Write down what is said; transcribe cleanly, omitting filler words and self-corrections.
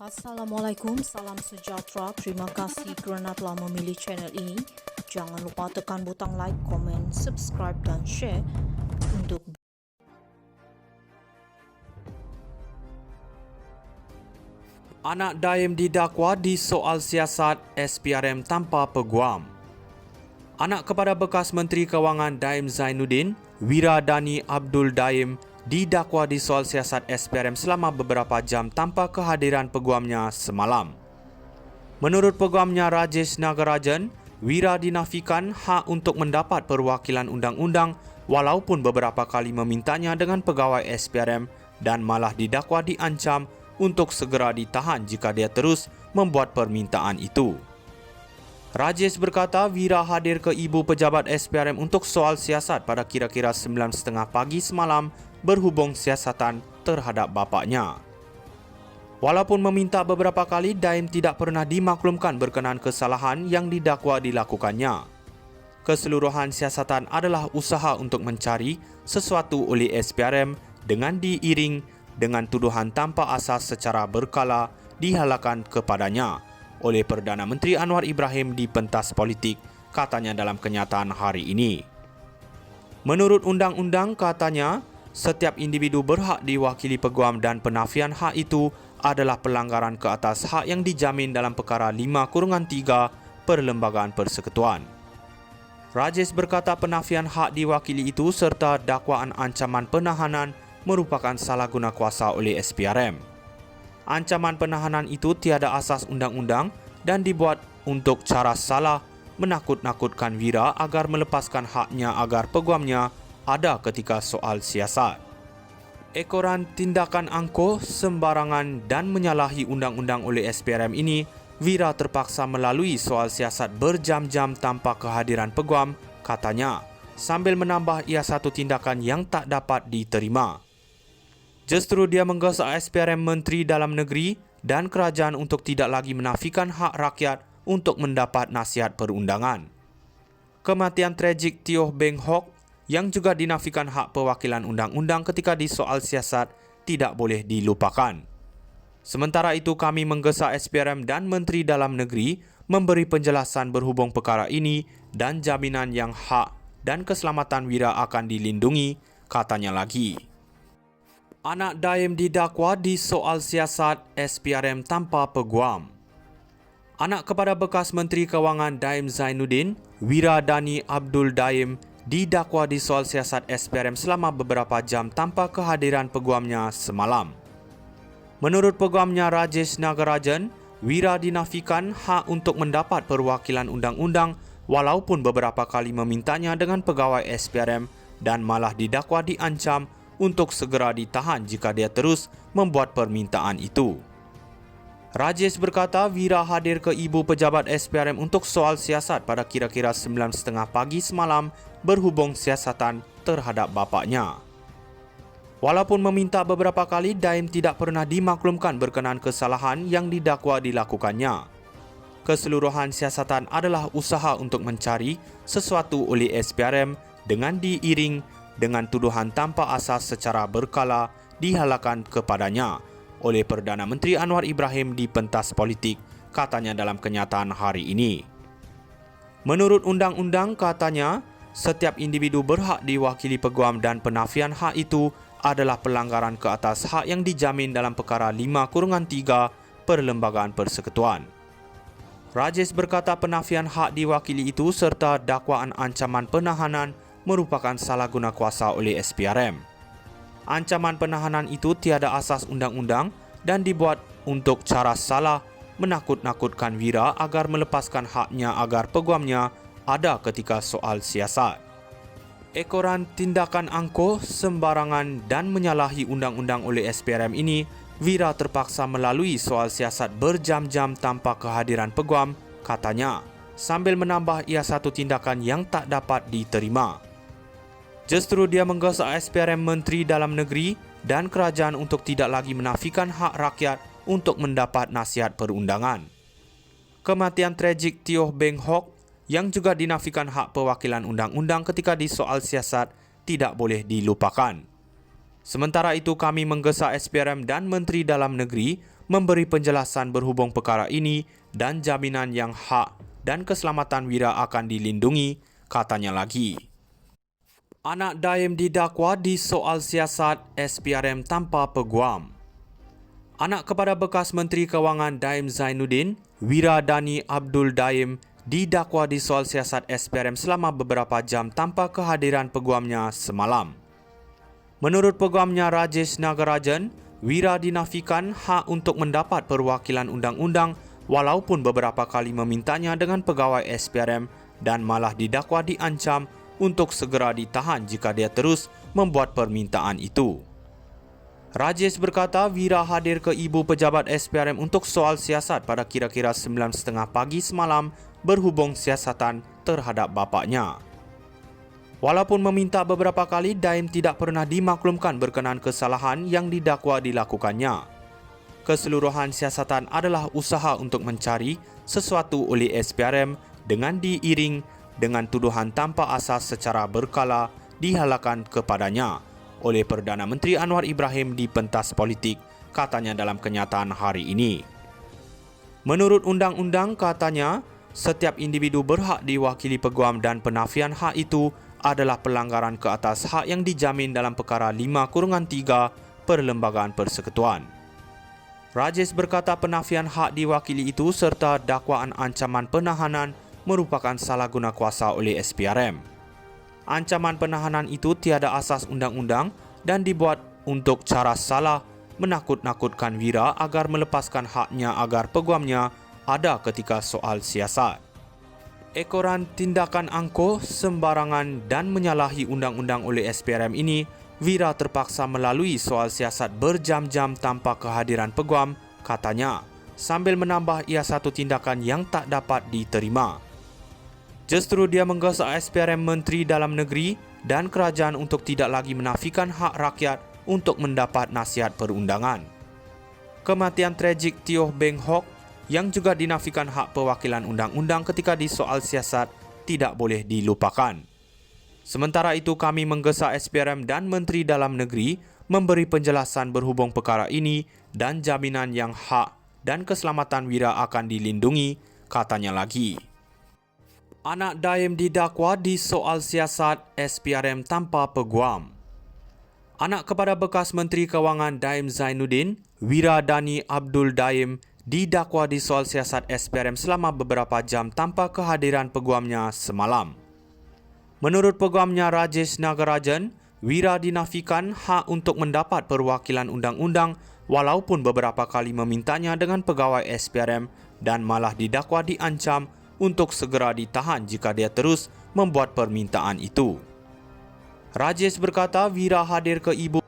Assalamualaikum, salam sejahtera. Terima kasih kerana telah memilih channel ini. Jangan lupa tekan butang like, komen, subscribe dan share untuk Anak Daim didakwa di soal siasat SPRM tanpa peguam. Anak kepada bekas Menteri Kewangan Daim Zainuddin, Wiradani Abdul Daim, didakwa di soal siasat SPRM selama beberapa jam tanpa kehadiran peguamnya semalam. Menurut peguamnya Rajesh Nagarajan, Wira dinafikan hak untuk mendapat perwakilan undang-undang walaupun beberapa kali memintanya dengan pegawai SPRM dan malah didakwa diancam untuk segera ditahan jika dia terus membuat permintaan itu. Rajesh berkata Wira hadir ke ibu pejabat SPRM untuk soal siasat pada kira-kira 9.30 pagi semalam berhubung siasatan terhadap bapaknya. Walaupun meminta beberapa kali, Daim tidak pernah dimaklumkan berkenaan kesalahan yang didakwa dilakukannya. Keseluruhan siasatan adalah usaha untuk mencari sesuatu oleh SPRM dengan diiring dengan tuduhan tanpa asas secara berkala dihalakan kepadanya oleh Perdana Menteri Anwar Ibrahim di pentas politik, katanya dalam kenyataan hari ini. Menurut undang-undang, katanya, setiap individu berhak diwakili peguam dan penafian hak itu adalah pelanggaran ke atas hak yang dijamin dalam perkara 5-3 Perlembagaan Persekutuan. Rajesh berkata penafian hak diwakili itu serta dakwaan ancaman penahanan merupakan salah guna kuasa oleh SPRM. Ancaman penahanan itu tiada asas undang-undang dan dibuat untuk cara salah menakut-nakutkan Wira agar melepaskan haknya agar peguamnya ada ketika soal siasat. Ekoran tindakan angkuh, sembarangan dan menyalahi undang-undang oleh SPRM ini, Wira terpaksa melalui soal siasat berjam-jam tanpa kehadiran peguam, katanya, sambil menambah ia satu tindakan yang tak dapat diterima. Justru dia menggesa SPRM Menteri Dalam Negeri dan kerajaan untuk tidak lagi menafikan hak rakyat untuk mendapat nasihat perundangan. Kematian tragik Teo Beng Hock yang juga dinafikan hak perwakilan undang-undang ketika di soal siasat tidak boleh dilupakan. Sementara itu kami menggesa SPRM dan Menteri Dalam Negeri memberi penjelasan berhubung perkara ini dan jaminan yang hak dan keselamatan Wira akan dilindungi, katanya lagi. Anak Daim didakwa di soal siasat SPRM tanpa peguam. Anak kepada bekas Menteri Kewangan Daim Zainuddin, Wiradani Abdul Daim, didakwa di soal siasat SPRM selama beberapa jam tanpa kehadiran peguamnya semalam. Menurut peguamnya Rajesh Nagarajan, Wira dinafikan hak untuk mendapat perwakilan undang-undang walaupun beberapa kali memintanya dengan pegawai SPRM dan malah didakwa diancam untuk segera ditahan jika dia terus membuat permintaan itu. Rajesh berkata Wira hadir ke ibu pejabat SPRM untuk soal siasat pada kira-kira 9.30 pagi semalam berhubung siasatan terhadap bapaknya. Walaupun meminta beberapa kali, Daim tidak pernah dimaklumkan berkenaan kesalahan yang didakwa dilakukannya. Keseluruhan siasatan adalah usaha untuk mencari sesuatu oleh SPRM dengan diiring dengan tuduhan tanpa asas secara berkala dihalakan kepadanya oleh Perdana Menteri Anwar Ibrahim di pentas politik, katanya dalam kenyataan hari ini. Menurut undang-undang, katanya, setiap individu berhak diwakili peguam dan penafian hak itu adalah pelanggaran ke atas hak yang dijamin dalam perkara 5-3 Perlembagaan Persekutuan. Rajesh berkata penafian hak diwakili itu serta dakwaan ancaman penahanan merupakan salah guna kuasa oleh SPRM. Ancaman penahanan itu tiada asas undang-undang dan dibuat untuk cara salah menakut-nakutkan Wira agar melepaskan haknya agar peguamnya ada ketika soal siasat. Ekoran tindakan angkuh, sembarangan dan menyalahi undang-undang oleh SPRM ini, Wira terpaksa melalui soal siasat berjam-jam tanpa kehadiran peguam, katanya, sambil menambah ia satu tindakan yang tak dapat diterima. Justru dia menggesa SPRM Menteri Dalam Negeri dan kerajaan untuk tidak lagi menafikan hak rakyat untuk mendapat nasihat perundangan. Kematian tragik Teo Beng Hock yang juga dinafikan hak perwakilan undang-undang ketika di soal siasat tidak boleh dilupakan. Sementara itu kami menggesa SPRM dan Menteri Dalam Negeri memberi penjelasan berhubung perkara ini dan jaminan yang hak dan keselamatan Wira akan dilindungi, katanya lagi. Anak Daim didakwa di soal siasat SPRM tanpa peguam. Anak kepada bekas Menteri Kewangan Daim Zainuddin, Wira Dani Abdul Daim, didakwa di soal siasat SPRM selama beberapa jam tanpa kehadiran peguamnya semalam. Menurut peguamnya Rajesh Nagarajan, Wira dinafikan hak untuk mendapat perwakilan undang-undang walaupun beberapa kali memintanya dengan pegawai SPRM dan malah didakwa diancam untuk segera ditahan jika dia terus membuat permintaan itu. Rajesh berkata Wira hadir ke ibu pejabat SPRM untuk soal siasat pada kira-kira 9.30 pagi semalam berhubung siasatan terhadap bapaknya. Walaupun meminta beberapa kali, Daim tidak pernah dimaklumkan berkenaan kesalahan yang didakwa dilakukannya. Keseluruhan siasatan adalah usaha untuk mencari sesuatu oleh SPRM dengan diiring dengan tuduhan tanpa asas secara berkala dihalakan kepadanya oleh Perdana Menteri Anwar Ibrahim di pentas politik, katanya dalam kenyataan hari ini. Menurut undang-undang, katanya, setiap individu berhak diwakili peguam dan penafian hak itu adalah pelanggaran ke atas hak yang dijamin dalam perkara 5/3 Perlembagaan Persekutuan. Rajesh berkata penafian hak diwakili itu serta dakwaan ancaman penahanan merupakan salah guna kuasa oleh SPRM. Ancaman penahanan itu tiada asas undang-undang dan dibuat untuk cara salah menakut-nakutkan Wira agar melepaskan haknya agar peguamnya ada ketika soal siasat. Ekoran tindakan angkuh, sembarangan dan menyalahi undang-undang oleh SPRM ini, Wira terpaksa melalui soal siasat berjam-jam tanpa kehadiran peguam, katanya, sambil menambah ia satu tindakan yang tak dapat diterima. Justru dia menggesak SPRM Menteri Dalam Negeri dan kerajaan untuk tidak lagi menafikan hak rakyat untuk mendapat nasihat perundangan. Kematian tragik Teo Beng Hock yang juga dinafikan hak perwakilan undang-undang ketika di soal siasat tidak boleh dilupakan. Sementara itu kami menggesak SPRM dan Menteri Dalam Negeri memberi penjelasan berhubung perkara ini dan jaminan yang hak dan keselamatan Wira akan dilindungi, katanya lagi. Anak Daim didakwa di soal siasat SPRM tanpa peguam. Anak kepada bekas Menteri Kewangan Daim Zainuddin, Wira Dani Abdul Daim, didakwa di soal siasat SPRM selama beberapa jam tanpa kehadiran peguamnya semalam. Menurut peguamnya Rajesh Nagarajan, Wira dinafikan hak untuk mendapat perwakilan undang-undang walaupun beberapa kali memintanya dengan pegawai SPRM dan malah didakwa diancam untuk segera ditahan jika dia terus membuat permintaan itu. Rajesh berkata Wira hadir ke ibu